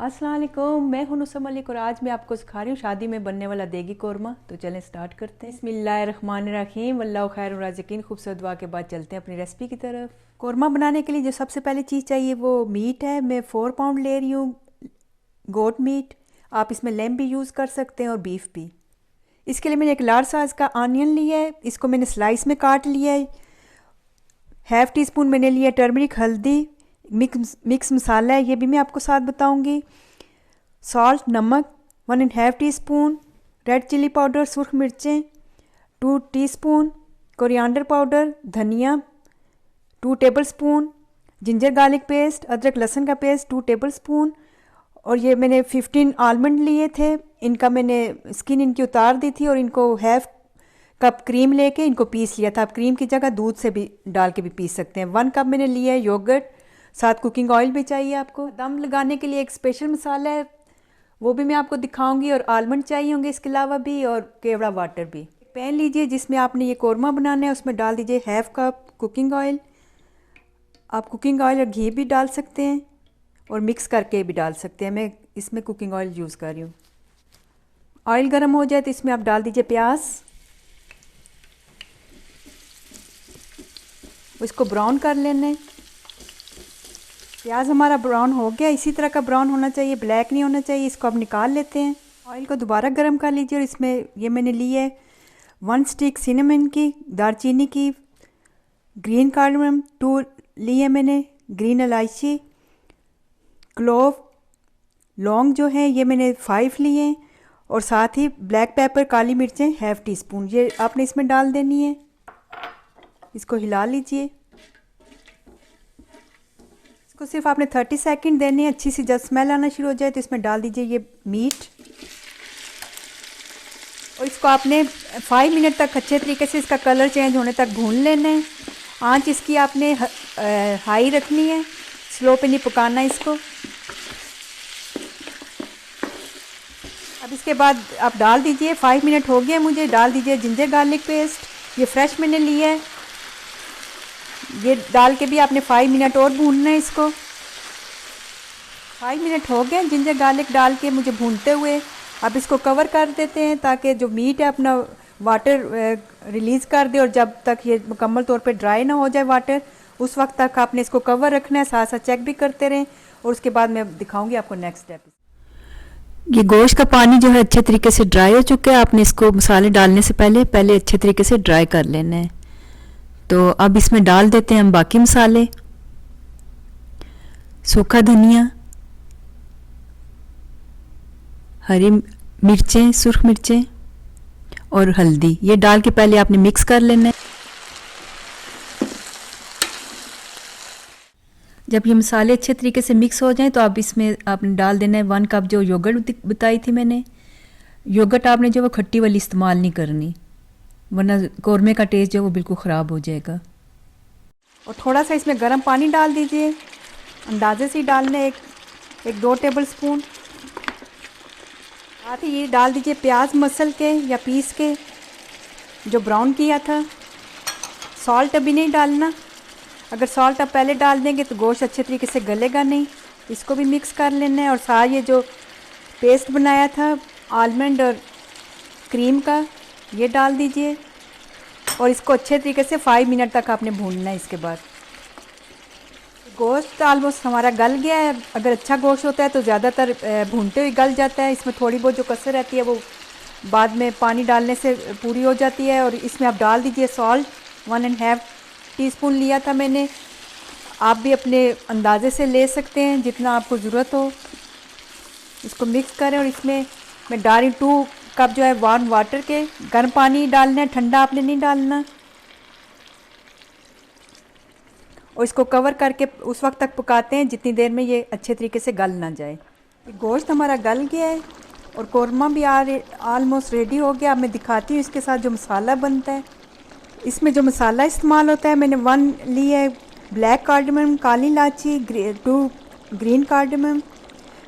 अस्सलाम वालेकुम, मैं हूं नुसम मलिक और आज मैं आपको सिखा रही हूँ शादी में बनने वाला देगी कौरमा। तो चलें स्टार्ट करते हैं। बिस्मिल्लाहिर्रहमानिर्रहीम, वल्लाहु खैरुर राज़िकीन। खूबसूरत दुआ के बाद चलते हैं अपनी रेसिपी की तरफ। कौरमा बनाने के लिए जो सबसे पहले चीज़ चाहिए वो मीट है। मैं 4 पाउंड ले रही हूँ गोट मीट। आप इसमें लैम्ब भी यूज़ कर सकते हैं और बीफ भी। इसके लिए मैंने एक लार्ज साइज़ का ऑनियन लिया है, इसको मैंने स्लाइस में काट लिया है। हाफ़ टी स्पून मैंने लिया टर्मरिक, हल्दी, मिक्स मसाला है, ये भी मैं आपको साथ बताऊंगी। सॉल्ट, नमक 1.5 टीस्पून, रेड चिली पाउडर, सुर्ख मिर्चें 2 टीस्पून, कोरिएंडर पाउडर, धनिया 2 टेबलस्पून, जिंजर गार्लिक पेस्ट, अदरक लहसुन का पेस्ट 2 टेबलस्पून। और ये मैंने 15 आलमंड लिए थे, इनका मैंने स्किन इनकी उतार दी थी और इनको हाफ़ कप क्रीम लेके इनको पीस लिया था। आप क्रीम की जगह दूध से भी डाल के भी पीस सकते हैं। 1 कप मैंने लिया है योगर्ट, साथ कुकिंग ऑयल भी चाहिए आपको। दम लगाने के लिए एक स्पेशल मसाला है, वो भी मैं आपको दिखाऊंगी। और आलमंड चाहिए होंगे इसके अलावा भी, और केवड़ा वाटर भी। पैन लीजिए जिसमें आपने ये कौरमा बनाना है, उसमें डाल दीजिए हाफ़ कप कुकिंग ऑयल। आप कुकिंग ऑयल और घी भी डाल सकते हैं और मिक्स करके भी डाल सकते हैं। मैं इसमें कुकिंग ऑयल यूज़ कर रही हूँ। ऑयल गर्म हो जाए तो इसमें आप डाल दीजिए प्याज, इसको ब्राउन कर लेना है। प्याज हमारा ब्राउन हो गया, इसी तरह का ब्राउन होना चाहिए, ब्लैक नहीं होना चाहिए। इसको अब निकाल लेते हैं। ऑयल को दोबारा गर्म कर लीजिए और इसमें ये मैंने ली है 1 स्टिक सिनेमन की, दालचीनी की, ग्रीन कार्डमम 2 ली है मैंने, ग्रीन इलायची, क्लोव, लौंग जो है ये मैंने 5 लिए हैं, और साथ ही ब्लैक पेपर, काली मिर्चें हाफ़ टी स्पून, ये आपने इसमें डाल देनी है। इसको हिला लीजिए। इसको सिर्फ आपने 30 सेकंड देने हैं। अच्छी सी जब स्मेल आना शुरू हो जाए तो इसमें डाल दीजिए ये मीट, और इसको आपने 5 मिनट तक अच्छे तरीके से इसका कलर चेंज होने तक भून लेना है। आंच इसकी आपने हाई रखनी है, स्लो पे नहीं पकाना इसको। अब इसके बाद आप डाल दीजिए, 5 मिनट हो गए मुझे, डाल दीजिए जिंजर गार्लिक पेस्ट, ये फ्रेश मैंने लिया है। ये डाल के भी आपने 5 मिनट और भूनना है इसको। 5 मिनट हो गए जिंजर गार्लिक डाल के मुझे भूनते हुए। अब इसको कवर कर देते हैं ताकि जो मीट है अपना वाटर रिलीज़ कर दे, और जब तक ये मुकम्मल तौर पे ड्राई ना हो जाए वाटर, उस वक्त तक आपने इसको कवर रखना है। साथ साथ चेक भी करते रहें, और उसके बाद मैं दिखाऊंगी आपको नेक्स्ट स्टेप। ये गोश्त का पानी जो है अच्छे तरीके से ड्राई हो चुका है। आपने इसको मसाले डालने से पहले अच्छे तरीके से ड्राई कर लेना है। तो अब इसमें डाल देते हैं हम बाकी मसाले। सूखा धनिया, हरी मिर्चें, सुर्ख मिर्चें और हल्दी, ये डाल के पहले आपने मिक्स कर लेना है। जब ये मसाले अच्छे तरीके से मिक्स हो जाएं तो अब इसमें आपने डाल देना है 1 कप जो योगर्ट बताई थी मैंने। योगर्ट आपने जो वो खट्टी वाली इस्तेमाल नहीं करनी, वरना कौरमे का टेस्ट जो वो बिल्कुल ख़राब हो जाएगा। और थोड़ा सा इसमें गर्म पानी डाल दीजिए, अंदाजे से ही डालना है, एक 2 टेबल स्पून। साथ ही ये डाल दीजिए प्याज मसल के या पीस के जो ब्राउन किया था। सॉल्ट अभी नहीं डालना, अगर सॉल्ट आप पहले डाल देंगे तो गोश्त अच्छे तरीके से गलेगा नहीं। इसको भी मिक्स कर लेना है। और साथ ये जो पेस्ट बनाया था आलमंड और क्रीम का, ये डाल दीजिए, और इसको अच्छे तरीके से 5 मिनट तक आपने भूनना है। इसके बाद गोश्त ऑलमोस्ट हमारा गल गया है। अगर अच्छा गोश्त होता है तो ज़्यादातर भूनते हुए गल जाता है। इसमें थोड़ी बहुत जो कसर रहती है वो बाद में पानी डालने से पूरी हो जाती है। और इसमें आप डाल दीजिए सॉल्ट, 1.5 टीस्पून लिया था मैंने। आप भी अपने अंदाजे से ले सकते हैं जितना आपको ज़रूरत हो। इसको मिक्स करें और इसमें मैं डाल रही 2 कप जो है वार्म वाटर के। गर्म पानी डालना है, ठंडा आपने नहीं डालना। और इसको कवर करके उस वक्त तक पकाते हैं जितनी देर में ये अच्छे तरीके से गल ना जाए। गोश्त हमारा गल गया है और कौरमा भी ऑलमोस्ट रेडी हो गया। अब मैं दिखाती हूँ इसके साथ जो मसाला बनता है। इसमें जो मसाला इस्तेमाल होता है, मैंने 1 ली है ब्लैक कार्डमम, काली इलायची, 2 ग्रीन कार्डमम,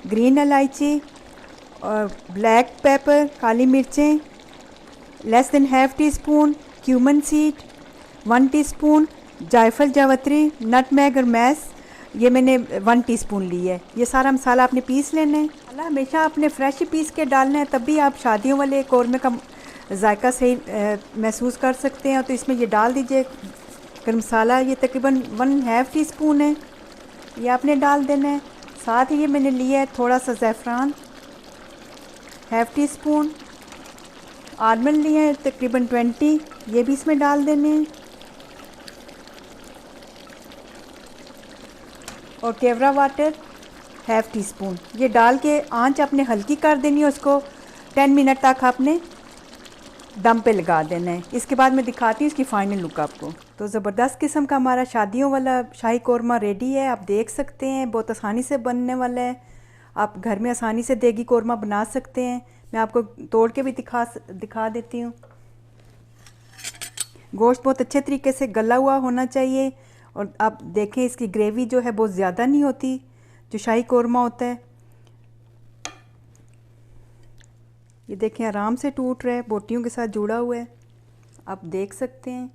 ग्रीन इलायची और ब्लैक पेपर, काली मिर्चें, less than half tea spoon cumin seed, 1 teaspoon जायफल जावित्री, नटमेग और मैस, ये मैंने 1 टीस्पून ली है। ये सारा मसाला आपने पीस लेना है। मसाला हमेशा आपने फ्रेश ही पीस के डालना है, तभी आप शादियों वाले कौरमे का जायका सही महसूस कर सकते हैं। तो इसमें ये डाल दीजिए गरम मसाला, ये तकरीबन 1/2 टीस्पून है, ये आपने डाल देना है। साथ ही ये मैंने लिया है थोड़ा सा ज़ैफ़रान 1/2 टीस्पून, आलमंड लिए हैं तकरीबन 20, ये भी इसमें डाल देने हैं। और केवड़ा वाटर 1/2 टीस्पून, ये डाल के आंच आपने हल्की कर देनी है। उसको 10 मिनट तक आपने दम पे लगा देना है। इसके बाद मैं दिखाती हूँ इसकी फ़ाइनल लुक आपको। तो ज़बरदस्त किस्म का हमारा शादियों वाला शाही कौरमा रेडी है। आप देख सकते हैं बहुत आसानी से बनने वाला है। आप घर में आसानी से देगी कौरमा बना सकते हैं। मैं आपको तोड़ के भी दिखा देती हूँ। गोश्त बहुत अच्छे तरीके से गला हुआ होना चाहिए। और आप देखें इसकी ग्रेवी जो है बहुत ज़्यादा नहीं होती जो शाही कौरमा होता है। ये देखें आराम से टूट रहा है, बोटियों के साथ जुड़ा हुआ है, आप देख सकते हैं।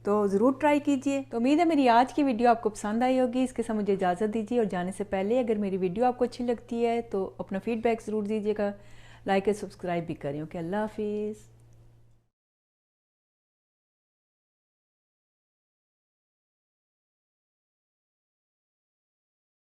तो ज़रूर ट्राई कीजिए। तो उम्मीद है मेरी आज की वीडियो आपको पसंद आई होगी। इसके साथ मुझे इजाज़त दीजिए। और जाने से पहले अगर मेरी वीडियो आपको अच्छी लगती है तो अपना फीडबैक ज़रूर दीजिएगा, लाइक और सब्सक्राइब भी करें। ओके, अल्लाह हाफिज़।